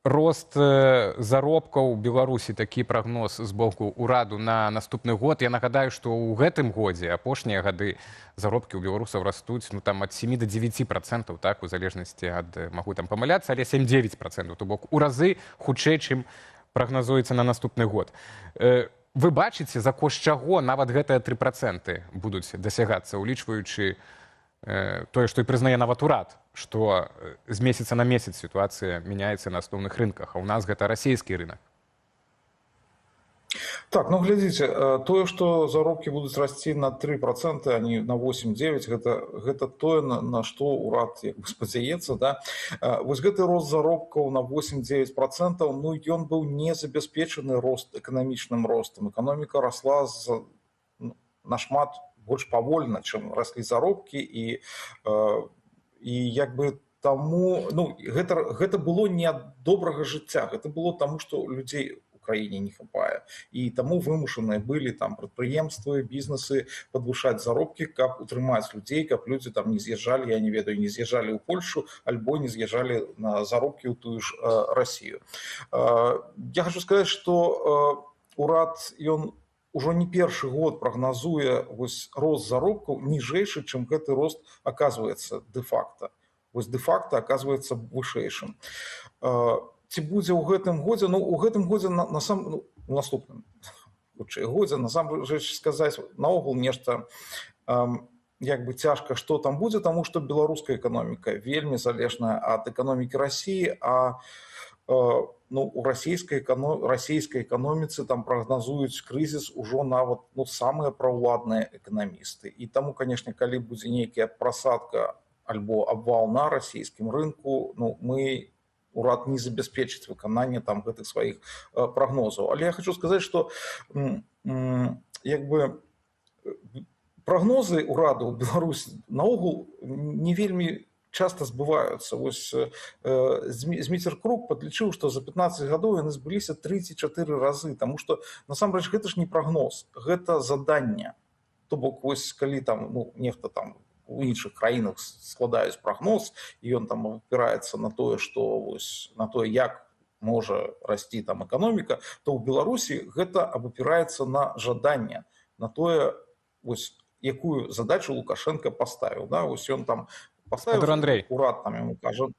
рост заробкаў Беларусі, такі прагноз з боку ўраду на наступны год. Я нагадаю, што ў гэтым годзе, апошнія гады, заробкі ў беларусаў растуць там ад 7 до 9%, так, у залежнасці ад, магу там памыляцца, але 7-9%, то бок у разы хутчэй, чым прагназуецца на наступны год. Вы бачыце, за кошт чаго нават гэтыя 3% будуць дасягацца, улічваючы тое, што і прызнае нават урад, што з месяца на месяц сітуацыя мяняецца на асноўных рынках, а ў нас гэта расійскі рынок. Так, ну глядзіце, тое, што заробкі будуць расці на 3%, а не на 8-9, гэта тое, на што ўрад спадзяецца. Да? Вось гэты рост заробкаў на 8-9%, ну, ён быў не забяспечаны эканамічным ростам. Эканоміка расла нашмат больш павольна, чым раслі заробкі, і як бы таму, ну, гэта было не ад добрага жыцця, гэта было таму, што людзей у краіне не хапае. І таму вымушаныя былі там прадпрыемствы, бізнесы падвышаць заробкі, каб утрымаць людзей, каб людзі там не з'язджалі, я не ведаю, не з'язджалі ў Польшу, альбо не з'язджалі на заробкі ў тую ж Расію. Я хочу сказаць, што урад, ён ужо не першы год прагназуе рост заробкаў ніжэйшы, чым гэты рост аказваецца дэ-факта. Вось дэ-факта аказваецца вышэйшым. Ці будзе ў гэтым годзе? Ну, у гэтым годзе, наступным годзе, насамрэч сказаць наогул нешта як бы цяжка, што там будзе, таму што беларуская эканоміка вельмі залежная ад эканомікі Расіі, а ну, у расійскай эканоміцы там прагназуюць крызіс ужо нават самыя праўладныя эканамісты. І таму, канешне, калі будзе нейкая прасадка альбо абвал на расійскім рынку, ну, урад не забяспечыць выкананне там гэтых сваіх прагнозаў. Але я хочу сказаць, што як бы прагнозы ўраду ў Беларусі наогул не вельмі часто збываюцца. Вось Зміцер Крук падлічыў, што за 15 гадоў яны збыліся 3-4 разы, таму што насамрэч гэта ж не прагноз, гэта заданне. То бок, вось калі там, ну, нехта там у іншых краінах складаюць прагноз, і ён там апіраецца на тое, што вось на тое, як можа расці там эканоміка, то ў Беларусі гэта абапіраецца на жаданне, на тое, вось якую задачу Лукашенко паставіў. Да? Вось ён там Спадар Андрей, урад там яму кажа.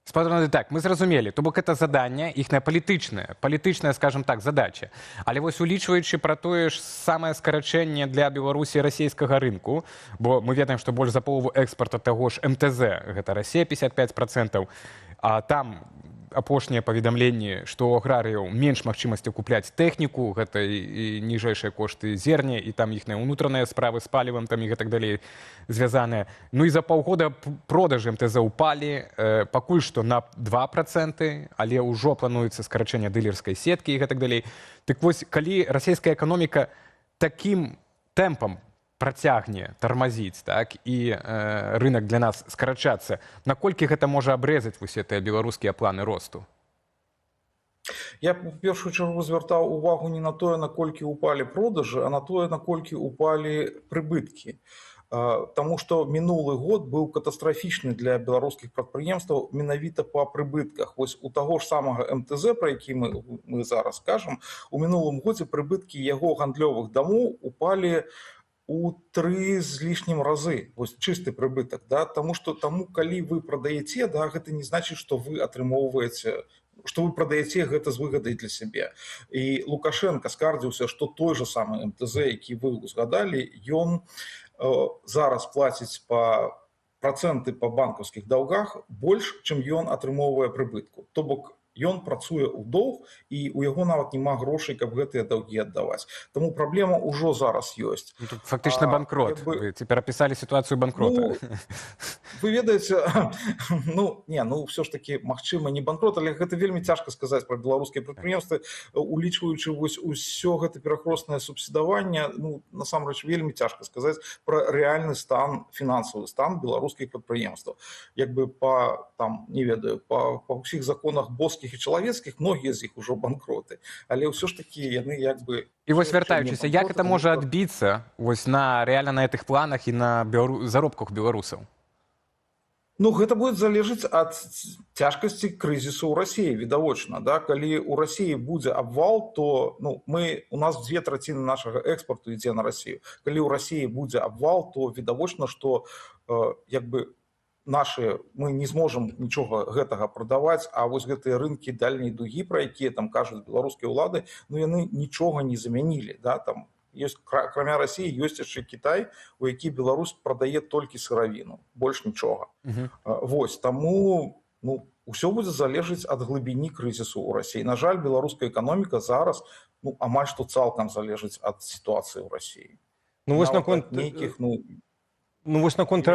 Спадар Андрей, так, мы зразумелі, то бок это заданне, іхняя палітычная, скажем так, задача. Але вось улічваючы пра тое ж самае скарачэнне для Беларусі расійскага рынку, бо мы ведаем, што больш за палову экспарта таго ж МТЗ, гэта Расія 55%, а там апошнія паведамленні, што ў аграрыяў менш магчымасцяў купляць тэхніку, гэта і ніжэйшыя кошты зерня, і там іхныя ўнутраныя справы з палівам там і гэтак далей звязаныя. Ну і за паўгода продажы МТЗ упалі пакуль што на 2%, але ўжо плануецца скарачэнне дылерскай сеткі і гэтак далей. Так вось, калі расійская эканоміка такім тэмпам працягне тармазіць, так, і рынок для нас скарачацца, наколькі гэта можа абрэзаць вось гэтыя беларускія планы росту? Я в першую чаргу звяртаў увагу не на тое, наколькі упалі продажы, а на тое, наколькі упалі прыбыткі. Таму што мінулы год быў катастрафічны для беларускіх прадпрыемстваў менавіта па прыбытках. Вось у таго ж самага МТЗ, пра які мы зараз кажам, у мінулым годзе прыбыткі яго гандлёвых дамоў упалі у 3 з лішнім разы, вось чысты прыбытак, да? Таму калі вы прадаеце, да, гэта не значыць, што вы атрымоўваеце, што вы прадаеце гэта з выгадай для сябе. І Лукашенко скардзіўся, што той жа самы МТЗ, які вы узгадалі, ён зараз плаціць працэнты па банкаўскіх даўгах больш, чым ён атрымоўвае прыбытку. То бок ён працуе ў доўг, і ў яго нават няма грошай, каб гэтыя даўгі аддаваць. Таму праблема ўжо зараз ёсць. Фактычна банкрот. Вы цяпер апісалі сітуацыю банкрота. Вы ведаеце, ўсё ж такі, магчыма, не банкрот, але гэта вельмі цяжка сказаць пра беларускія прадпрыемствы, улічваючы вось усё гэта перахроснае субсідаванне, насамрэч вельмі цяжка сказаць пра рэальны стан, фінансавы стан беларускіх прадпрыемстваў. Як бы па ўсіх законах боскіх і чалавецкіх, многія з іх ужо банкроты, але ўсё ж такі яны як бы... І вось вяртаючыся, як гэта можа адбіцца реально на гэтых планах і на заробках беларусаў? Ну, гэта будет залежаць ад цяжкасці крызісу ў Расіі, відавочна. Да? Калі ў Расіі будзе абвал, то у нас 2/3 нашага экспорту ідзе на Расію. Калі ў Расіі будзе абвал, то відавочна, што мы не зможам нічога гэтага прадаваць, а вось гэтыя рынкі дальняй дугі, пра якія там кажуць беларускія ўлады, яны нічога не замянілі. Да? Там ёсць, акрамя Расіі, ёсць яшчэ Кітай, у які Беларусь прадае толькі сыравіну, больш нічога. Вось, таму ўсё будзе залежаць ад глыбіні крызісу ў Расіі. На жаль, беларуская эканоміка зараз амаль што цалкам залежыць ад сітуацыі ў Расіі. Вось наконт нейкіх вось наконт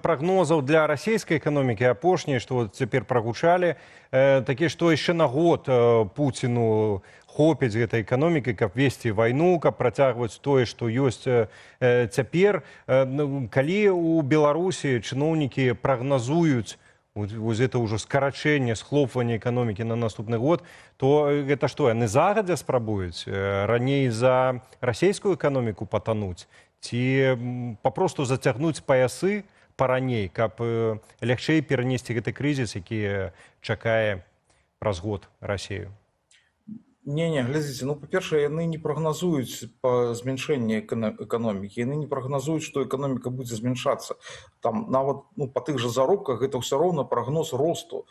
прагнозаў для расійскай эканомікі апошняй, што цяпер прагучалі, такі, што яшчэ на год Пуціну хопіць гэтай эканомікі, каб весці вайну, каб працягваць тое, што ёсць цяпер. Калі ў Беларусі чыноўнікі прагназуюць вось гэта ўжо скарачэнне, схлопванне эканомікі на наступны год, то гэта што, яны загадзя спрабуюць раней за расійскую эканоміку патануць? Ці папросту зацягнуць паясы параней, каб лягчэй перанесці гэты крызіс, які чакае праз год Расію? Не, глядзіце, па-першае, яны не прагназуюць па змяншэнні эканомікі, яны не прагназуюць, што эканоміка будзе змяншацца. Там нават па тых жа заробках гэта ўсё роўна прагноз росту.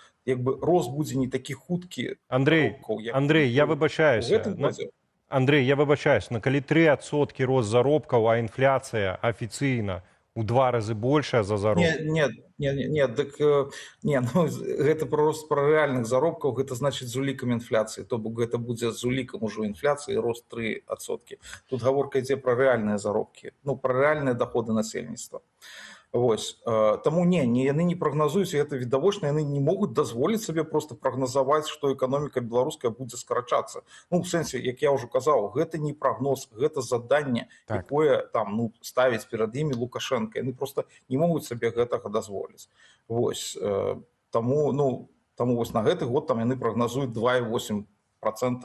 Рост будзе не такі хуткі. Андрей, я выбачаюся. Андрей, я выбачаюсь, калі 3% рост заробкаў, а інфляцыя афіцыйна у 2 разы большая за заробкі. Гэта рост пра рэальных заробкаў, гэта значыць з улікам інфляцыі, то бок гэта будзе з улікам ужо інфляцыі рост 3%. Тут гаворка ідзе пра рэальныя заробкі, пра рэальныя доходы насельніцтва. Вось, таму яны не прагназуюць, гэта відавочна, яны не могуць дазволіць сабе проста прагназаваць, што эканоміка беларуская будзе скарачацца. У сэнсе, як я ўжо казаў, гэта не прагноз, гэта заданне, якое там ставіць перад імі Лукашенко. Яны проста не могуць сабе гэтага дазволіць. Вось, таму вось на гэты год там яны прагназуюць 2,8%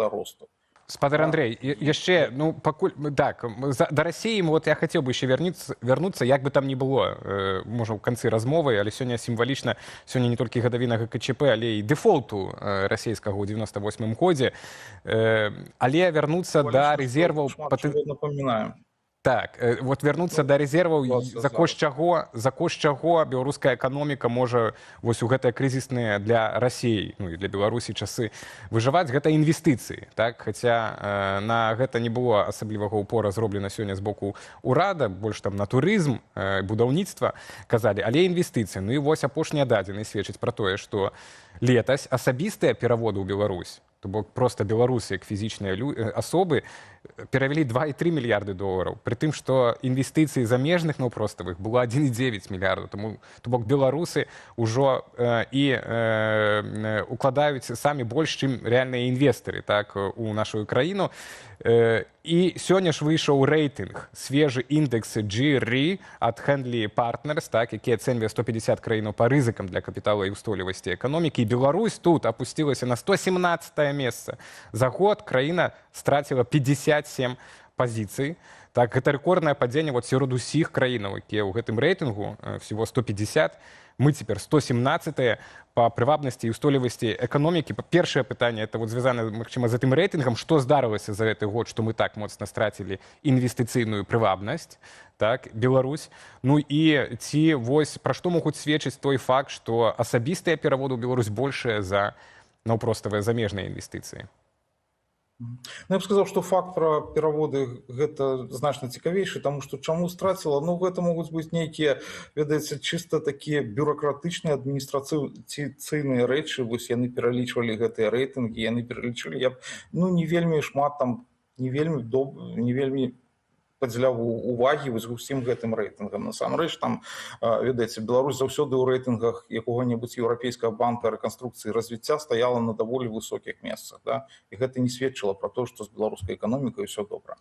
росту. Спадар Андрей, яшчэ, пакуль, так, да Расіі, я хацеў бы яшчэ вярнуцца, як бы там ні было, можа, ў канцы размовы, але сёння сімвалічна, сёння не толькі гадавіна ГКЧП, але і дэфолту расійскага ў 98-м годзе, але вярнуцца да рэзерваў... Напоминаем. Так, вот вярнуцца да рэзерваў, за кошт чаго беларуская эканоміка можа вось у гэтыя крызісныя для Расіі, і для Беларусі часы выжываць, гэта інвестыцыі. Хаця на гэта не было асаблівага ўпора зроблена сёння з боку ўрада, больш там на турызм, будаўніцтва казалі, але інвестыцыі. І вось апошнія дадзеныя сведчаць пра тое, што летась асабістыя пераводы ў Беларусь, то бок проста беларусы, як фізічныя асобы, перавялі 2,3 мільярды долараў, пры тым, што інвестыцыі замежных наўпроставых было 1,9 мільярдаў. То бок беларусы ўжо і укладаюць самі больш, чым рэальныя інвестары у нашу краіну. І сёння ж выйшаў рэйтынг, свежы індэкс GRI ад Henley Partners, які ацэньвае 150 краінаў па рызыкам для капітала і ўстойлівасці эканомікі. І Беларусь тут апусцілася на 117-е месца. За год краіна страціла 57 пазіцый. Гэта рэкорднае падзенне сярод усіх краінаў, якія ў гэтым рэйтынгу, всего 150. Мы цяпер 117-е па прывабнасці і ўстойлівасці эканомікі. Першае пытанне, это звязана, магчыма, з гэтым рэйтынгам, што здарылася за гэты год, што мы так моцна страцілі інвестыцыйную прывабнасць, Беларусь. І ці вось пра што могуць сведчыць той факт, што асабістыя пераводы ў Беларусь большыя за наўпроставыя замежныя інвестыцыі? Я б сказаў, што факт пра пераводы гэта значна цікавейшы, таму што чаму страціла? Гэта могуць быць нейкія, ведаеце, чыста такія бюракратычныя адміністрацыйныя рэчы. Вось яны пералічвалі гэтыя рэйтынгі, яны пералічылі. Я б не вельмі шмат там, не вельмі падзяляў увагі усім гэтым рэйтынгам. Насамрэч, там, ведаеце, Беларусь заўсёды ў рэйтынгах якога-небудзь еўрапейскага банка рэканструкцыі і развіцця стаяла на даволі высокіх месцах. І гэта не сведчыла пра тое, што з беларускай эканомікай усё добра.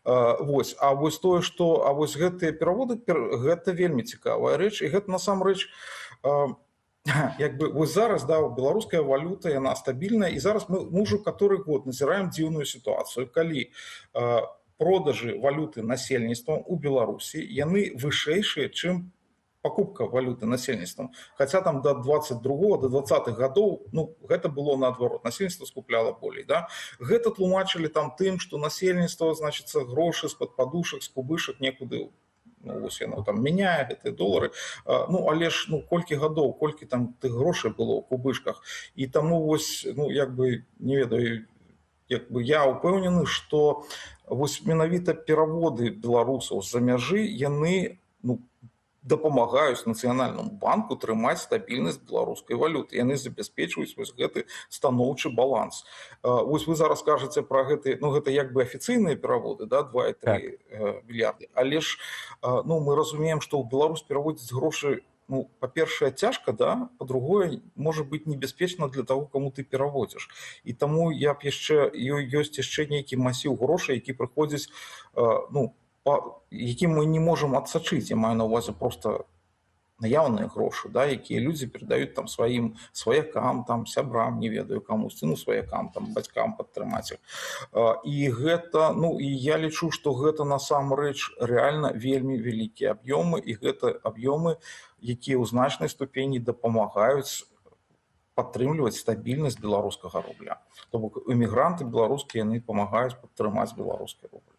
Вось тое, што гэтыя пераводы, гэта вельмі цікавая рэч. І гэта насамрэч, вось зараз, беларуская валюта, яна стабільная, і зараз мы ўжо каторы год назіраем дзіўную сітуацыю, калі продажы валюты насельніцтвам у Беларусі, яны вышэйшыя, чым покупка валюты насельніцтвам. Хаця там до 22-го, до 20-х гадоў, ну, гэта было наадварот, насельніцтва скупляло болей, да? Гэта тлумачылі там тым, што насельніцтва, значыцца, грошы з-пад падушак, з кубышак некуды, ну, вось яно там мяняе гэтыя долары, ну, але ж, ну, колькі гадоў, колькі там тых грошай было ў кубышках, і таму вось, ну, як бы, не ведаю, як бы я ўпэўнены, што вось менавіта пераводы беларусаў з-за мяжы, яны, ну, дапамагаюць нацыянальнаму банку трымаць стабільнасць беларускай валюты. Яны забяспечваюць вось гэты станоўчы баланс. Вось вы зараз кажаце пра гэты, ну, гэта як бы афіцыйныя пераводы, да, 2,3 мільярды. Але ж, ну, мы разумеем, што ў Беларусь пераводзіць грошы, ну, па-першае, цяжка, да, па-другое, можа быць небяспечна для таго, каму ты пераводзіш. І таму я б яшчэ, ёсць яшчэ нейкі масіў грошай, які прыходзіць, ну, які мы не можам адсачыць, я маю на ўвазе проста наяўныя грошы, да, якія людзі перадаюць там сваім сваякам, там, сябрам, не ведаю, камусьці, ну, сваякам, там, бацькам падтрымаць іх. І гэта, ну, і я лічу, што гэта насамрэч рэальна вельмі вялікія аб'ёмы, і гэта аб'ёмы, якія ў значнай ступені дапамагаюць падтрымліваць стабільнасць беларускага рубля. То бок эмігранты беларускія, яны памагаюць падтрымаць беларускі рубль.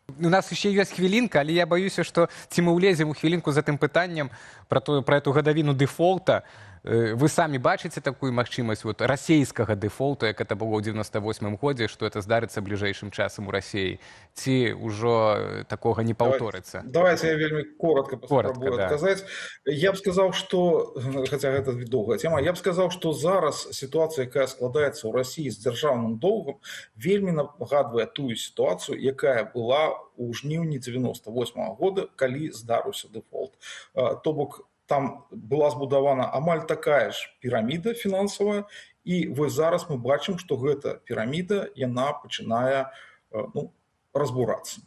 У нас еще есть хвилинка, але я боюсь, что ці мы улезем у хвилинку за тым пытаннем про эту гадавіну дэфолта. Вы самі бачыце такую магчымасць вот, расійскага дэфолту, як это было ў 98-м годзе, што это здарыцца бліжэйшым часам у Расіі? Ці ўжо такога не паўторыцца? Давайте я вельмі коротко паспрабую адказаць. Да. Я б сказаў, што, хаця гэта доўгая тема, я б сказаў, што зараз сітуацыя, якая складаецца ў Расіі з дзяржаўным доўгам, вельмі нагадвае тую сітуацыю, якая была ў жніўні 98-го года, калі здарыўся дэфолт. То бок, там была збудавана амаль такая ж піраміда фінансавая, і вось зараз мы бачым, што гэта піраміда, яна пачынае, ну, разбурацца.